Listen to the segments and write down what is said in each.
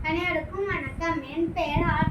அனைவருக்கும் வணக்கம். என் பெயர் ஆர்.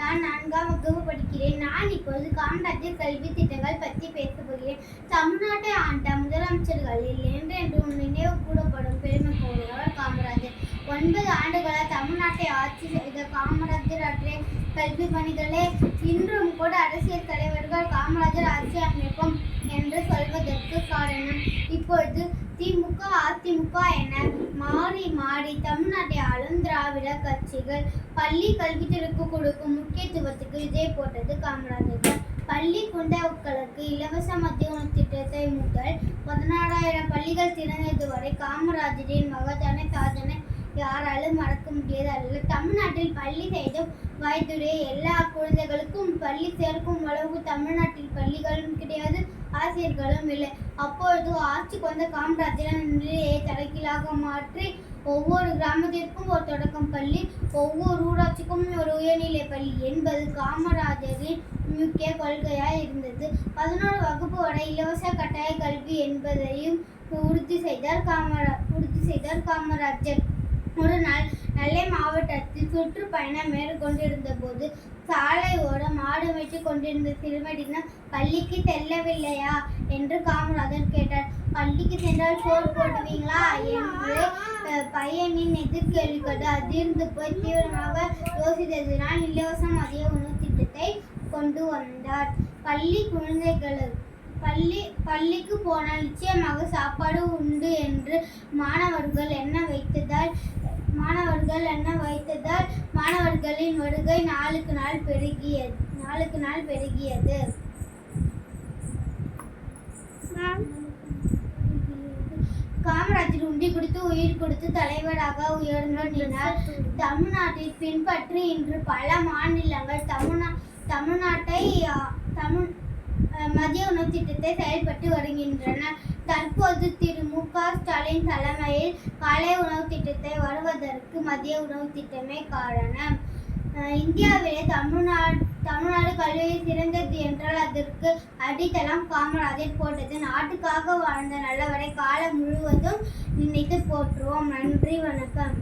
நான் 4ஆம் வகுப்பு படிக்கிறேன். நான் இப்பொழுது காமராஜர் கல்வி திட்டங்கள் பற்றி பேசப் போகிறேன். தமிழ்நாட்டை ஆண்ட முதலமைச்சர்களில் என்றென்றும் நினைவு கூறப்படும் பெருமை கொண்டவர் காமராஜர். 9 ஆண்டுகளாக தமிழ்நாட்டை ஆட்சி செய்த காமராஜர் ஆற்றிய கல்வி பணிகளே இன்றும் கூட அரசியல் தலைவர்கள் காமராஜர் ஆட்சி அமைப்போம் என்று சொல்வதற்கு காரணம். இப்பொழுது திமுக, அதிமுக என மாறி மாறி தமிழ்நாட்டை ஆளும் திராவிட கட்சிகள் பள்ளி கல்வித்துறைக்கு கொடுக்கும் முக்கியத்துவத்துக்கு விஜய் போட்டது காமராஜர். பள்ளி குழந்தைகளுக்கு இலவச மதிய உணவு திட்டத்தை முதல் 14,000 பள்ளிகள் திறந்தது வரை காமராஜரின் மகத்தான சாதனை யாராலும் மறக்க முடியாது அல்ல. தமிழ்நாட்டில் பள்ளி செய்தும் வயதுடைய எல்லா குழந்தைகளுக்கும் பள்ளி சேர்க்கும் அளவு தமிழ்நாட்டில் பள்ளிகளும் கிடையாது, ஆசிரியர்களும் இல்லை. அப்பொழுது ஆட்சிக்கு வந்த காமராஜர் நிலையை தலைகீழாக மாற்றி ஒவ்வொரு கிராமத்திற்கும் ஒரு தொடக்கம் பள்ளி, ஒவ்வொரு ஊராட்சிக்கும் ஒரு உயர்நிலை பள்ளி என்பது காமராஜரின் முக்கிய கொள்கையாய் இருந்தது. 11 வகுப்பு வரை இலவச கட்டாய கல்வி என்பதையும் உறுதி செய்தார் காமராஜர். ஒரு நாள் நெல்லை மாவட்டத்தில் சுற்றுப்பயணம் மேற்கொண்டிருந்த போது சாலையோரம் மாடு மேய்ச்சி கொண்டிருந்த சிறுவனிடம் பள்ளிக்கு செல்லவில்லையா என்று காமராஜர் கேட்டார். பள்ளிக்கு சென்றால் சோறு போடுவீங்களா என்று பையனின் எதிர்கேள்வி கேட்டு அதிர்ந்து போய் தீவிரமாக யோசித்ததினால் இலவச மதிய உணவு திட்டத்தை கொண்டு வந்தார். பள்ளிக்கு போனால் நிச்சயமாக சாப்பாடு உண்டு என்று மாணவர்கள் எண்ண வைத்ததால் மாணவர்களின் வருகை நாளுக்கு நாள் பெருகியது. காமராஜர் உண்டி கொடுத்து உயிர் கொடுத்து தலைவராக உயர்ந்தார். தமிழ்நாட்டில் பின்பற்றி இன்று பல மாநிலங்கள் தமிழ்நாட்டை மதிய உணவு திட்டத்தை செயல்பட்டு வருகின்றன. தற்போது திரு மு.க. ஸ்டாலின் தலைமையில் காலை உணவு திட்டத்தை வருவதற்கு மதிய உணவு திட்டமே காரணம். இந்தியாவிலே தமிழ்நாடு கல்வியில் சிறந்தது என்றால் அதற்கு அடித்தளம் காமராஜர் போட்டது. நாட்டுக்காக வாழ்ந்த நல்லவரை காலம் முழுவதும் நினைத்து போற்றுவோம். நன்றி, வணக்கம்.